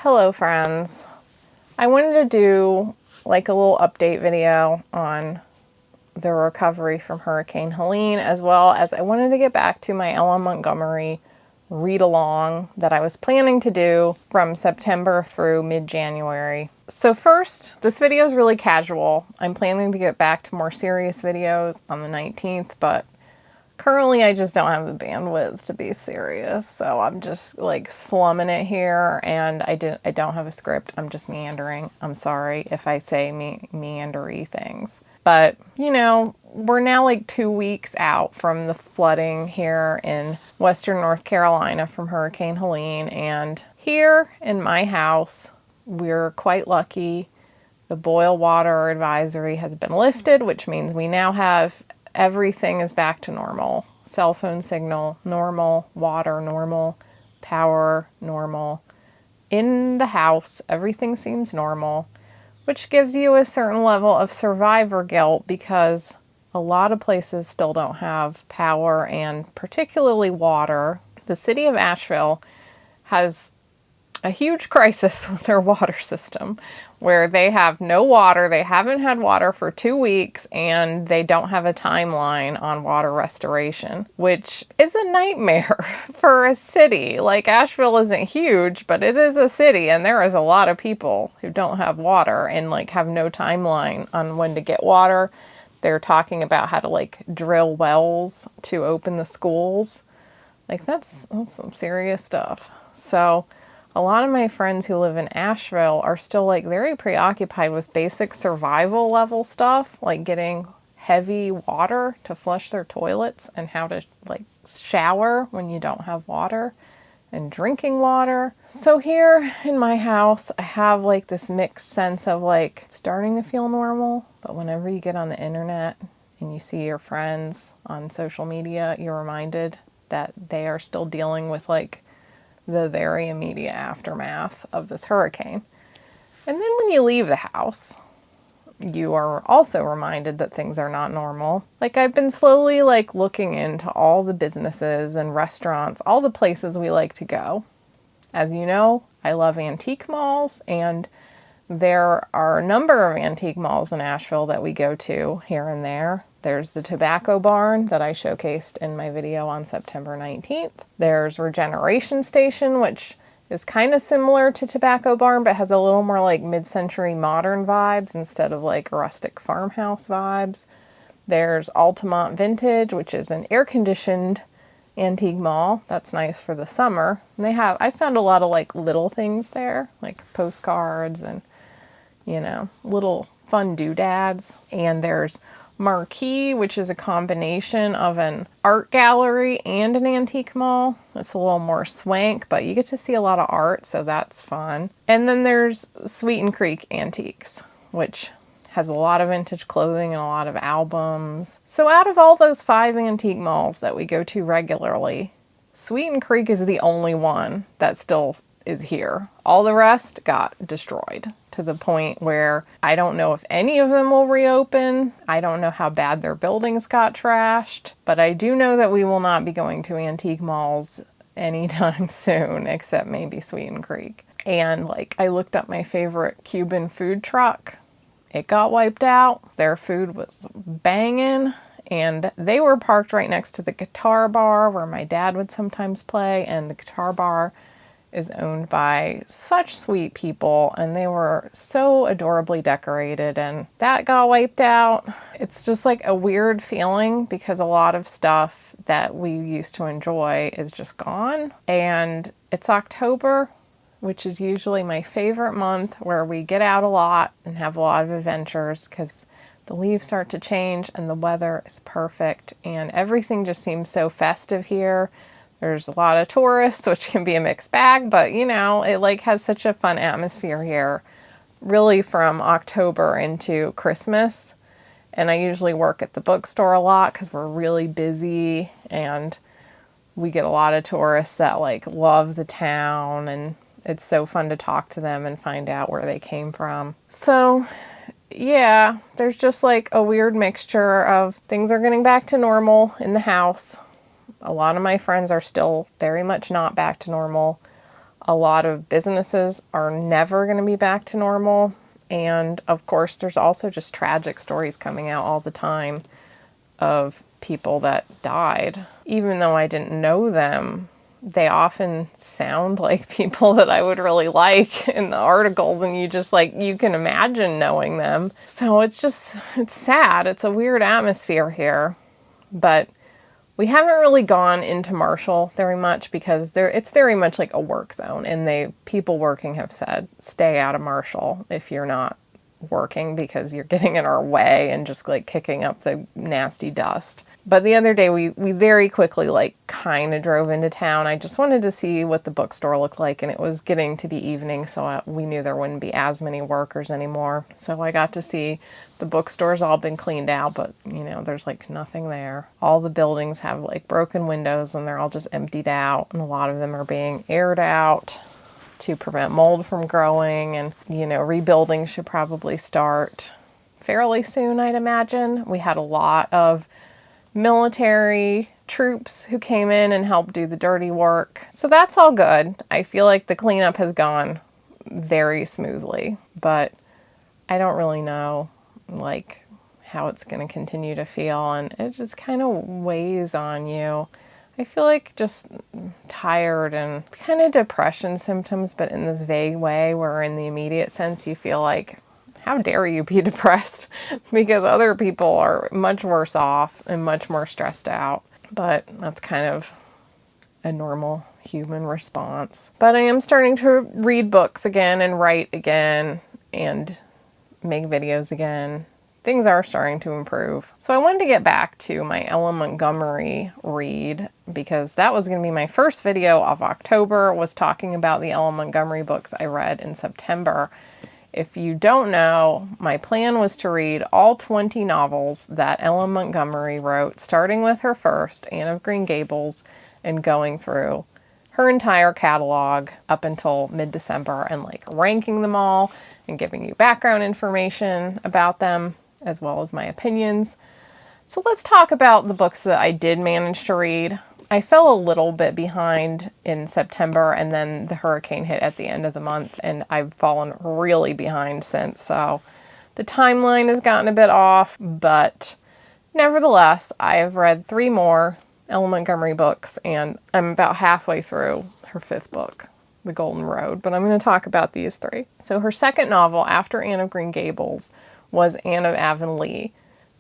Hello friends. I wanted to do like a little update video on the recovery from Hurricane Helene, as well as I wanted to get back to my Ella Montgomery read along that I was planning to do from September through mid-January. So first, this video is really casual. I'm planning to get back to more serious videos on the 19th, but currently I just don't have the bandwidth to be serious, so I'm just like slumming it here, and I don't have a script. I'm just meandering. I'm sorry if I say meandery things. But, you know, we're now like 2 weeks out from the flooding here in western North Carolina from Hurricane Helene, and here in my house, we're quite lucky. The boil water advisory has been lifted, which means we now have everything is back to normal. Cell phone signal, normal. Water, normal. Power, normal. In the house, everything seems normal, which gives you a certain level of survivor guilt because a lot of places still don't have power and particularly water. The city of Asheville has a huge crisis with their water system where they have no water. They haven't had water for 2 weeks and they don't have a timeline on water restoration, which is a nightmare for a city. Like, Asheville isn't huge, but it is a city, and there is a lot of people who don't have water and like have no timeline on when to get water. They're talking about how to like drill wells to open the schools. Like, that's some serious stuff. So a lot of my friends who live in Asheville are still like very preoccupied with basic survival level stuff, like getting heavy water to flush their toilets and how to like shower when you don't have water and drinking water. So here in my house, I have like this mixed sense of like starting to feel normal, but whenever you get on the internet and you see your friends on social media, you're reminded that they are still dealing with like the very immediate aftermath of this hurricane. And then when you leave the house, you are also reminded that things are not normal. Like, I've been slowly like looking into all the businesses and restaurants, all the places we like to go. As you know, I love antique malls, and there are a number of antique malls in Asheville that we go to here and there. There's the Tobacco Barn that I showcased in my video on September 19th. There's Regeneration Station, which is kind of similar to Tobacco Barn, but has a little more like mid-century modern vibes instead of like rustic farmhouse vibes. There's Altamont Vintage, which is an air-conditioned antique mall. That's nice for the summer. And I found a lot of like little things there, like postcards and, you know, little fun doodads. And there's Marquee, which is a combination of an art gallery and an antique mall. It's a little more swank, but you get to see a lot of art, so that's fun. And then there's Sweeten Creek Antiques, which has a lot of vintage clothing and a lot of albums. So out of all those 5 antique malls that we go to regularly, Sweeten Creek is the only one that still is here. All the rest got destroyed to the point where I don't know if any of them will reopen. I don't know how bad their buildings got trashed, but I do know that we will not be going to antique malls anytime soon, except maybe Sweeten Creek. And like, I looked up my favorite Cuban food truck. It got wiped out. Their food was banging, and they were parked right next to the guitar bar where my dad would sometimes play, and the guitar bar is owned by such sweet people, and they were so adorably decorated, and that got wiped out. It's just like a weird feeling because a lot of stuff that we used to enjoy is just gone. And it's October, which is usually my favorite month, where we get out a lot and have a lot of adventures because the leaves start to change and the weather is perfect and everything just seems so festive here. There's a lot of tourists, which can be a mixed bag, but you know, it like has such a fun atmosphere here, really from October into Christmas. And I usually work at the bookstore a lot because we're really busy, and we get a lot of tourists that like love the town, and it's so fun to talk to them and find out where they came from. So yeah, there's just like a weird mixture of things are getting back to normal in the house. A lot of my friends are still very much not back to normal. A lot of businesses are never going to be back to normal. And of course, there's also just tragic stories coming out all the time of people that died. Even though I didn't know them, they often sound like people that I would really like in the articles, and you just like, you can imagine knowing them. So it's sad. It's a weird atmosphere here. But we haven't really gone into Marshall very much because it's very much like a work zone, and people working have said, stay out of Marshall if you're not working because you're getting in our way and just like kicking up the nasty dust. But the other day we very quickly like kind of drove into town. I just wanted to see what the bookstore looked like, and it was getting to be evening, so we knew there wouldn't be as many workers anymore. So I got to see the bookstore's all been cleaned out, but there's like nothing there. All the buildings have like broken windows and they're all just emptied out, and a lot of them are being aired out to prevent mold from growing, and rebuilding should probably start fairly soon, I'd imagine. We had a lot of military troops who came in and helped do the dirty work. So that's all good. I feel like the cleanup has gone very smoothly, but I don't really know like how it's going to continue to feel, and it just kind of weighs on you. I feel like just tired and kind of depression symptoms, but in this vague way where in the immediate sense you feel like, how dare you be depressed? Because other people are much worse off and much more stressed out. But that's kind of a normal human response. But I am starting to read books again and write again and make videos again. Things are starting to improve. So I wanted to get back to my Ella Montgomery read, because that was going to be my first video of October, was talking about the Ella Montgomery books I read in September. If you don't know, my plan was to read all 20 novels that Ella Montgomery wrote, starting with her first, Anne of Green Gables, and going through her entire catalog up until mid-December and like ranking them all and giving you background information about them, as well as my opinions. So let's talk about the books that I did manage to read. I fell a little bit behind in September, and then the hurricane hit at the end of the month, and I've fallen really behind since. So the timeline has gotten a bit off, but nevertheless, I have read 3 more Ella Montgomery books, and I'm about halfway through her 5th book, The Golden Road, but I'm going to talk about these 3. So her second novel after Anne of Green Gables was Anne of Avonlea.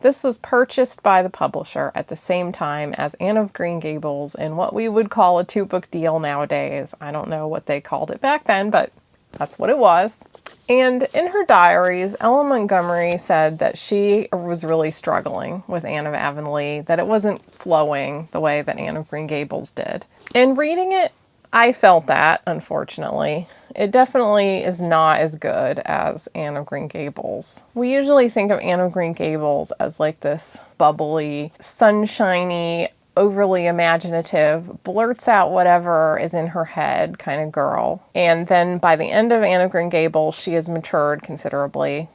This was purchased by the publisher at the same time as Anne of Green Gables in what we would call a 2-book deal nowadays. I don't know what they called it back then, but that's what it was. And in her diaries, Ella Montgomery said that she was really struggling with Anne of Avonlea, that it wasn't flowing the way that Anne of Green Gables did. In reading it, I felt that, unfortunately. It definitely is not as good as Anne of Green Gables. We usually think of Anne of Green Gables as like this bubbly, sunshiny, overly imaginative, blurts out whatever is in her head kind of girl. And then by the end of Anne of Green Gables, she has matured considerably.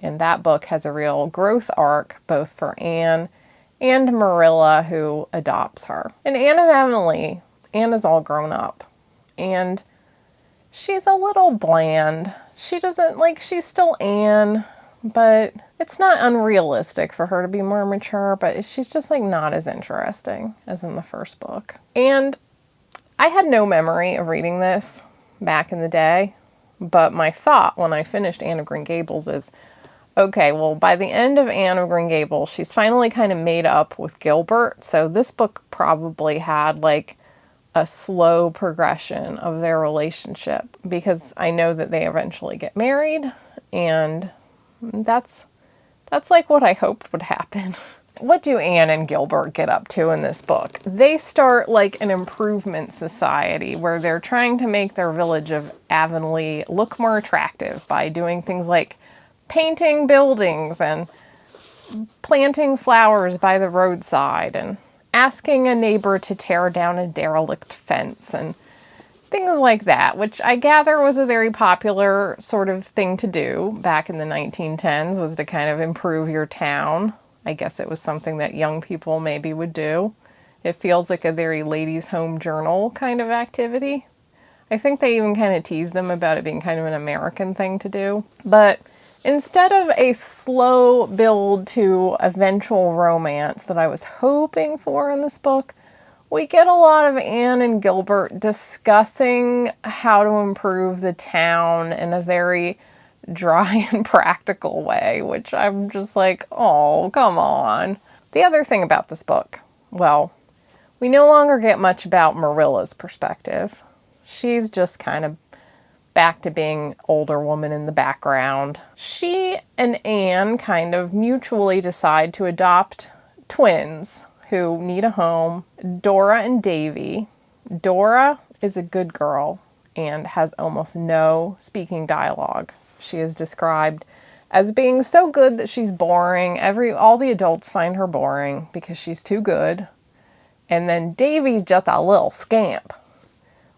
And that book has a real growth arc, both for Anne and Marilla, who adopts her. In Anne of Avonlea, Anne is all grown up. And she's a little bland. She's still Anne, but it's not unrealistic for her to be more mature, but she's just like not as interesting as in the first book. And I had no memory of reading this back in the day, but my thought when I finished Anne of Green Gables is, okay, well, by the end of Anne of Green Gables, she's finally kind of made up with Gilbert, so this book probably had like a slow progression of their relationship, because I know that they eventually get married, and that's like what I hoped would happen. What do Anne and Gilbert get up to in this book? They start like an improvement society where they're trying to make their village of Avonlea look more attractive by doing things like painting buildings and planting flowers by the roadside and asking a neighbor to tear down a derelict fence and things like that, which I gather was a very popular sort of thing to do back in the 1910s, was to kind of improve your town. I guess it was something that young people maybe would do. It feels like a very ladies' home journal kind of activity. I think they even kind of teased them about it being kind of an American thing to do. But instead of a slow build to eventual romance that I was hoping for in this book, we get a lot of Anne and Gilbert discussing how to improve the town in a very dry and practical way, which I'm just like, oh, come on. The other thing about this book, well, we no longer get much about Marilla's perspective. She's just kind of back to being older woman in the background. She and Anne kind of mutually decide to adopt twins who need a home, Dora and Davy. Dora is a good girl and has almost no speaking dialogue. She is described as being so good that she's boring. All the adults find her boring because she's too good. And then Davy's just a little scamp.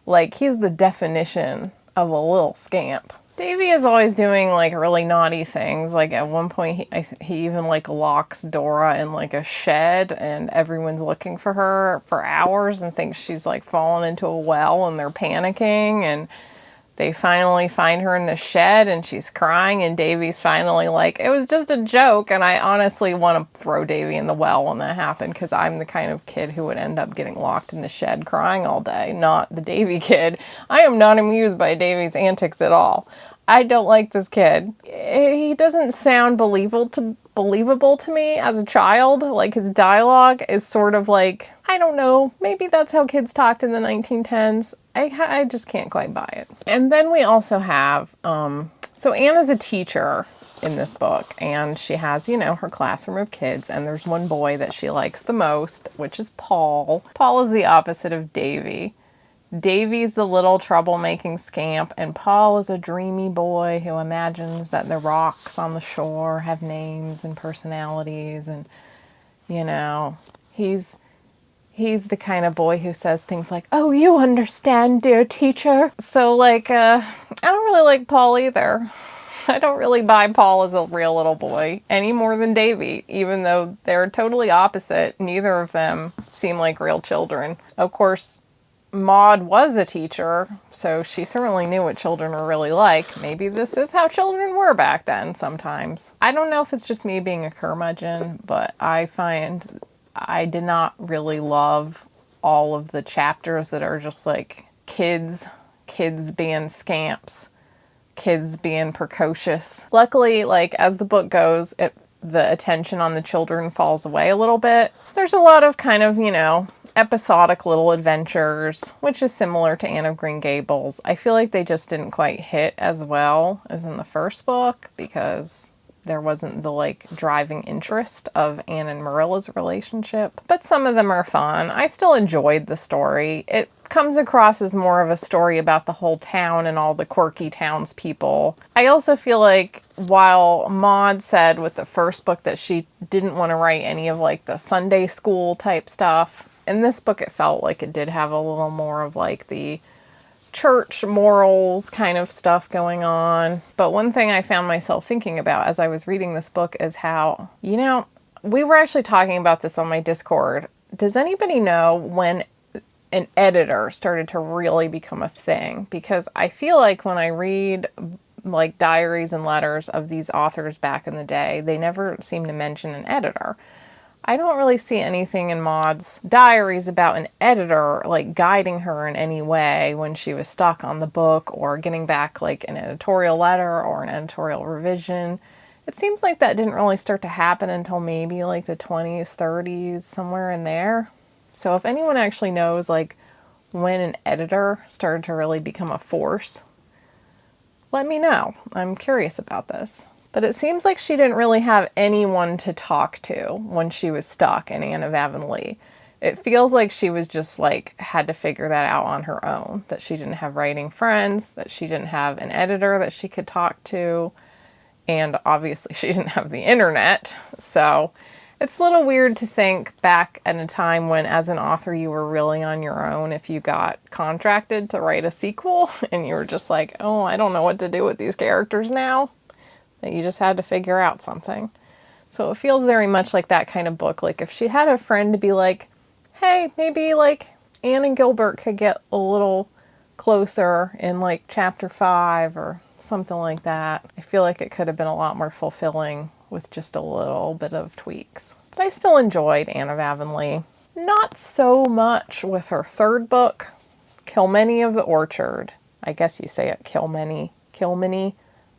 Like, he's the definition of a little scamp. Davy is always doing like really naughty things. Like at one point he even like locks Dora in like a shed and everyone's looking for her for hours and thinks she's like fallen into a well and they're panicking, and they finally find her in the shed and she's crying, and Davy's finally like, it was just a joke. And I honestly want to throw Davy in the well when that happened, because I'm the kind of kid who would end up getting locked in the shed crying all day, not the Davy kid. I am not amused by Davy's antics at all. I don't like this kid. He doesn't sound believable to me as a child. Like, his dialogue is sort of like, I don't know, maybe that's how kids talked in the 1910s. I just can't quite buy it. And then we also have, so Anne is a teacher in this book, and she has, her classroom of kids, and there's one boy that she likes the most, which is Paul. Paul is the opposite of Davy. Davy's the little troublemaking scamp, and Paul is a dreamy boy who imagines that the rocks on the shore have names and personalities, and, he's the kind of boy who says things like, "Oh, you understand, dear teacher." So, like, I don't really like Paul either. I don't really buy Paul as a real little boy any more than Davy, even though they're totally opposite. Neither of them seem like real children. Of course, Maud was a teacher, so she certainly knew what children were really like. Maybe this is how children were back then sometimes. I don't know if it's just me being a curmudgeon, but I find I did not really love all of the chapters that are just like kids being scamps, kids being precocious. Luckily, like, as the book goes, the attention on the children falls away a little bit. There's a lot of kind of, episodic little adventures, which is similar to Anne of Green Gables. I feel like they just didn't quite hit as well as in the first book because there wasn't the like driving interest of Anne and Marilla's relationship. But some of them are fun. I still enjoyed the story. It comes across as more of a story about the whole town and all the quirky townspeople. I also feel like while Maud said with the first book that she didn't want to write any of like the Sunday school type stuff, in this book it felt like it did have a little more of like the church morals kind of stuff going on. But one thing I found myself thinking about as I was reading this book is how, we were actually talking about this on my Discord. Does anybody know when an editor started to really become a thing? Because I feel like when I read like diaries and letters of these authors back in the day, they never seem to mention an editor. I don't really see anything in Maud's diaries about an editor like guiding her in any way when she was stuck on the book or getting back like an editorial letter or an editorial revision. It seems like that didn't really start to happen until maybe like the 20s, 30s, somewhere in there. So if anyone actually knows like when an editor started to really become a force, let me know. I'm curious about this. But it seems like she didn't really have anyone to talk to when she was stuck in Anne of Avonlea. It feels like she was just like had to figure that out on her own, that she didn't have writing friends, that she didn't have an editor that she could talk to, and obviously she didn't have the internet. So it's a little weird to think back at a time when as an author you were really on your own if you got contracted to write a sequel and you were just like, oh, I don't know what to do with these characters now. That you just had to figure out something. So it feels very much like that kind of book. Like if she had a friend to be like, hey, maybe like Anne and Gilbert could get a little closer in like chapter 5 or something like that. I feel like it could have been a lot more fulfilling with just a little bit of tweaks. But I still enjoyed Anne of Avonlea. Not so much with her third book, Kilmeny of the Orchard. I guess you say it Kilmeny. Kilmeny?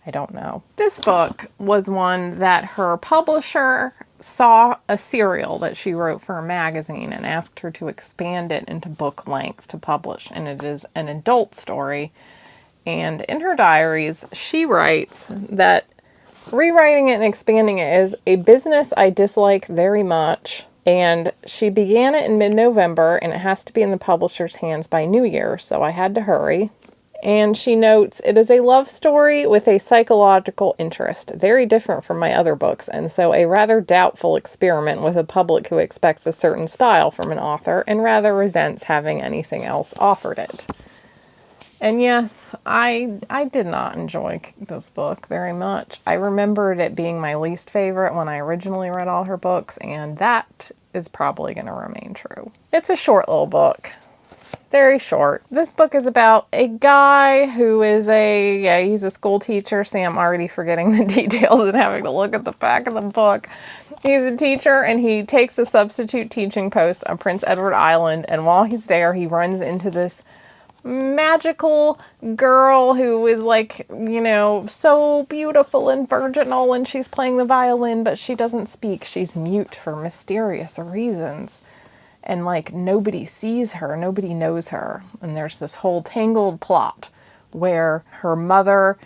I don't know. This book was one that her publisher saw a serial that she wrote for a magazine and asked her to expand it into book length to publish. And it is an adult story. And in her diaries, she writes that rewriting it and expanding it is a business I dislike very much. And she began it in mid-November, and it has to be in the publisher's hands by New Year, so I had to hurry. And she notes, it is a love story with a psychological interest, very different from my other books, and so a rather doubtful experiment with a public who expects a certain style from an author and rather resents having anything else offered it. And yes, I did not enjoy this book very much. I remembered it being my least favorite when I originally read all her books, and that is probably going to remain true. It's a short little book. Very short. This book is about a guy who is he's a school teacher. See, I'm already forgetting the details and having to look at the back of the book. He's a teacher, and he takes a substitute teaching post on Prince Edward Island, and while he's there, he runs into this magical girl who is like, you know, so beautiful and virginal, and she's playing the violin, but she doesn't speak. She's mute for mysterious reasons. And like nobody sees her, nobody knows her. And there's this whole tangled plot where her mother,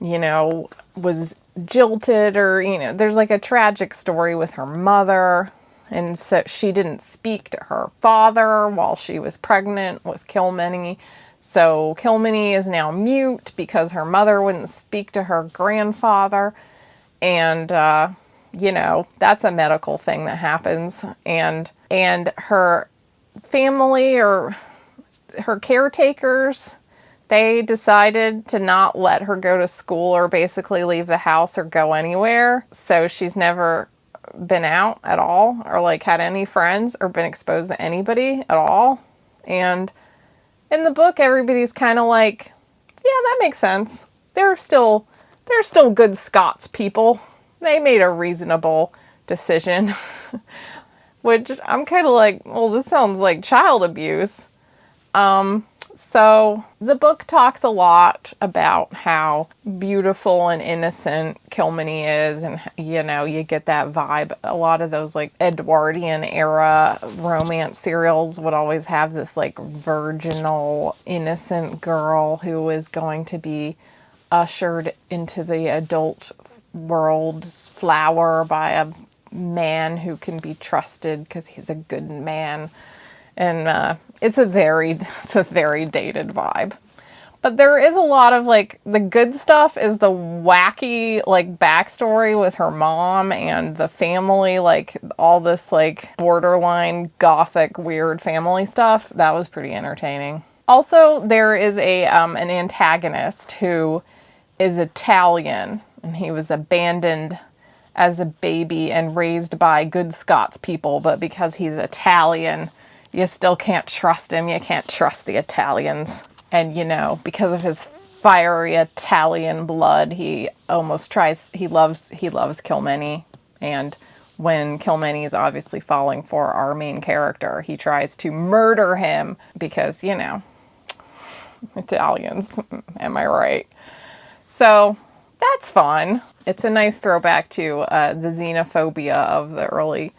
you know, was jilted, or, you know, there's like a tragic story with her mother. And so she didn't speak to her father while she was pregnant with Kilmeny. So Kilmeny is now mute because her mother wouldn't speak to her grandfather. And, you know, that's a medical thing that happens. And her family, or her caretakers, they decided to not let her go to school or basically leave the house or go anywhere. So she's never been out at all, or like had any friends, or been exposed to anybody at all. And in the book, everybody's kind of like, yeah, that makes sense. They're still good Scots people. They made a reasonable decision. Which I'm kind of like, well, this sounds like child abuse. So the book talks a lot about how beautiful and innocent Kilmeny is, and, you know, you get that vibe. A lot of those like Edwardian era romance serials would always have this like virginal, innocent girl who is going to be ushered into the adult world's flower by a man who can be trusted because he's a good man. And it's a very dated vibe. But there is a lot of like, the good stuff is the wacky like backstory with her mom and the family, like all this like borderline gothic weird family stuff. That was pretty entertaining. Also, there is an antagonist who is Italian, and he was abandoned as a baby and raised by good Scots people, but because he's Italian, you still can't trust him. You can't trust the Italians. And, you know, because of his fiery Italian blood, he loves Kilmeny. And when Kilmeny is obviously falling for our main character, he tries to murder him because, you know, Italians, am I right? So that's fun. It's a nice throwback to the xenophobia of the early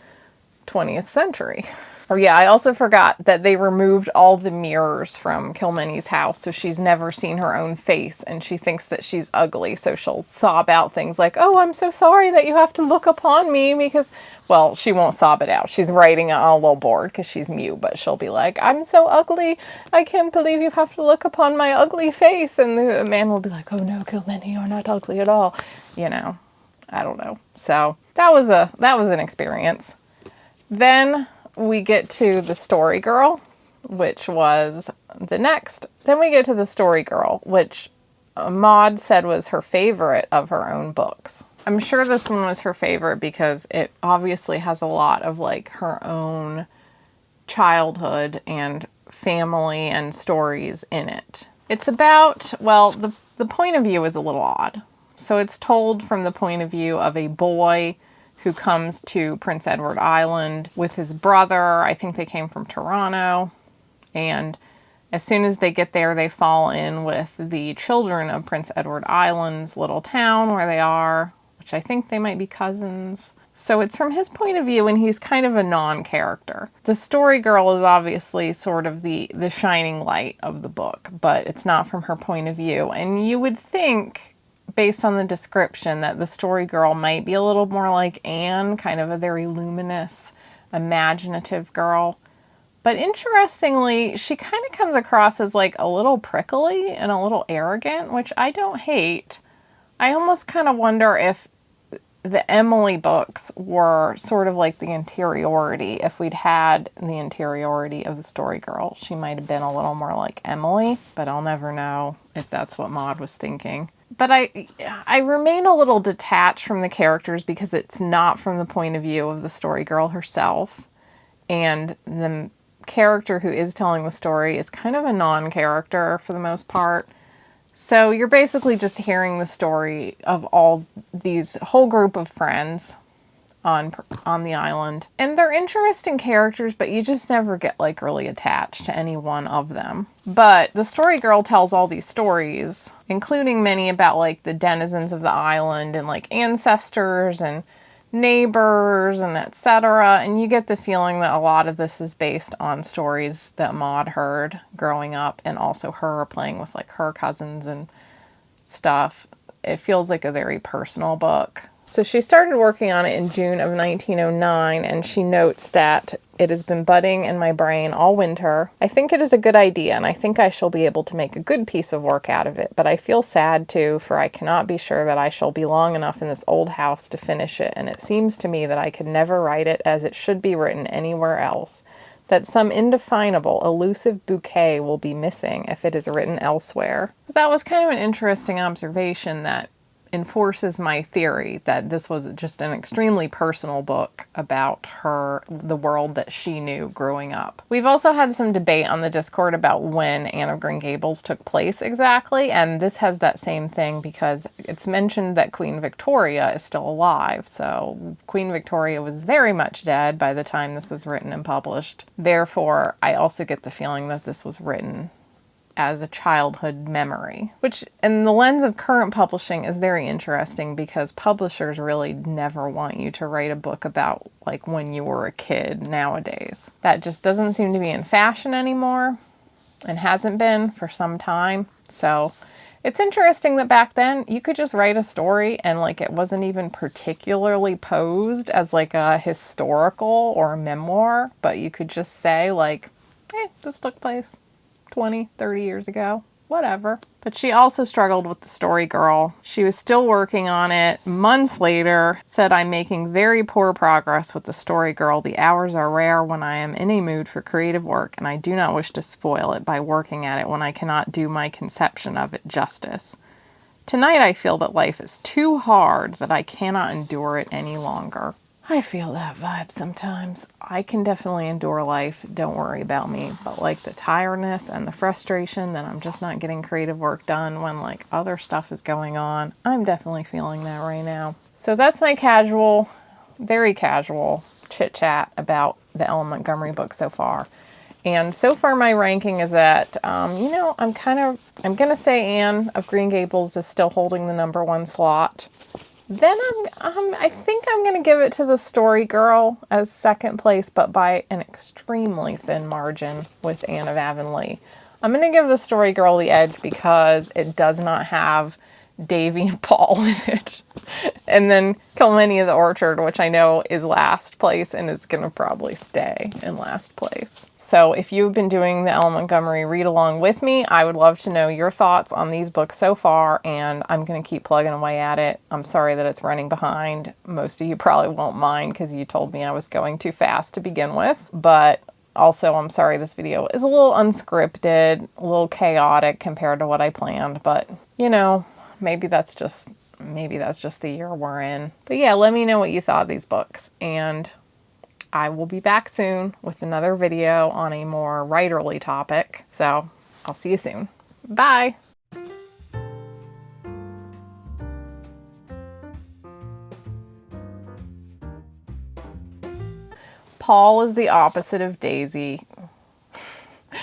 20th century. Oh yeah, I also forgot that they removed all the mirrors from Kilmeny's house, so she's never seen her own face, and she thinks that she's ugly, so she'll sob out things like, oh, I'm so sorry that you have to look upon me, because, well, she won't sob it out. She's writing it on a little board because she's mute, but she'll be like, I'm so ugly, I can't believe you have to look upon my ugly face, and the man will be like, oh no, Kilmeny, you're not ugly at all. You know, I don't know. So that was an experience. Then we get to the Story Girl, which was the next. Then we get to the Story Girl, which Maud said was her favorite of her own books. I'm sure this one was her favorite because it obviously has a lot of like her own childhood and family and stories in it. It's about, well, the point of view is a little odd. So it's told from the point of view of a boy who comes to Prince Edward Island with his brother. I think they came from Toronto. And as soon as they get there, they fall in with the children of Prince Edward Island's little town where they are, which I think they might be cousins. So it's from his point of view, and he's kind of a non-character. The story girl is obviously sort of the shining light of the book, but it's not from her point of view. And you would think, based on the description, that the story girl might be a little more like Anne, kind of a very luminous, imaginative girl. But interestingly, she kind of comes across as like a little prickly and a little arrogant, which I don't hate. I almost kind of wonder if the Emily books were sort of like the interiority. If we'd had the interiority of the story girl, she might have been a little more like Emily, but I'll never know if that's what Maud was thinking. But I remain a little detached from the characters because it's not from the point of view of the story girl herself. And the character who is telling the story is kind of a non-character for the most part. So you're basically just hearing the story of all these whole group of friends on the island. And they're interesting characters, but you just never get like really attached to any one of them. But the story girl tells all these stories, including many about like the denizens of the island and like ancestors and neighbors and etc. And you get the feeling that a lot of this is based on stories that Maud heard growing up, and also her playing with like her cousins and stuff. It feels like a very personal book. So she started working on it in June of 1909, and she notes that it has been budding in my brain all winter. I think it is a good idea, and I think I shall be able to make a good piece of work out of it, but I feel sad too, for I cannot be sure that I shall be long enough in this old house to finish it, and it seems to me that I could never write it as it should be written anywhere else, that some indefinable, elusive bouquet will be missing if it is written elsewhere. That was kind of an interesting observation that enforces my theory that this was just an extremely personal book about her, the world that she knew growing up. We've also had some debate on the Discord about when Anne of Green Gables took place exactly, and this has that same thing because it's mentioned that Queen Victoria is still alive. So Queen Victoria was very much dead by the time this was written and published. Therefore, I also get the feeling that this was written as a childhood memory, which in the lens of current publishing is very interesting because publishers really never want you to write a book about like when you were a kid nowadays. That just doesn't seem to be in fashion anymore and hasn't been for some time. So it's interesting that back then you could just write a story and like it wasn't even particularly posed as like a historical or a memoir, but you could just say like, hey, this took place 20, 30 years ago, whatever. But she also struggled with the story girl. She was still working on it. Months later, said, I'm making very poor progress with the story girl. The hours are rare when I am in a mood for creative work, and I do not wish to spoil it by working at it when I cannot do my conception of it justice. Tonight I feel that life is too hard, that I cannot endure it any longer. I feel that vibe sometimes. I can definitely endure life, don't worry about me, but like the tiredness and the frustration that I'm just not getting creative work done when like other stuff is going on, I'm definitely feeling that right now. So that's my casual, very casual chit chat about the Ellen Montgomery book so far. And so far my ranking is at, I'm going to say Anne of Green Gables is still holding the #1 slot. Then I think I'm going to give it to the story girl as second place, but by an extremely thin margin with Anne of Avonlea. I'm going to give the story girl the edge because it does not have Davy and Paul in it. And then Kilmeny of the Orchard, which I know is last place and is going to probably stay in last place. So if you've been doing the Ellen Montgomery read along with me, I would love to know your thoughts on these books so far, and I'm going to keep plugging away at it. I'm sorry that it's running behind. Most of you probably won't mind because you told me I was going too fast to begin with, but also I'm sorry this video is a little unscripted, a little chaotic compared to what I planned, but you know, maybe that's just the year we're in. But yeah, let me know what you thought of these books, and I will be back soon with another video on a more writerly topic. So I'll see you soon. Bye. Paul is the opposite of Daisy.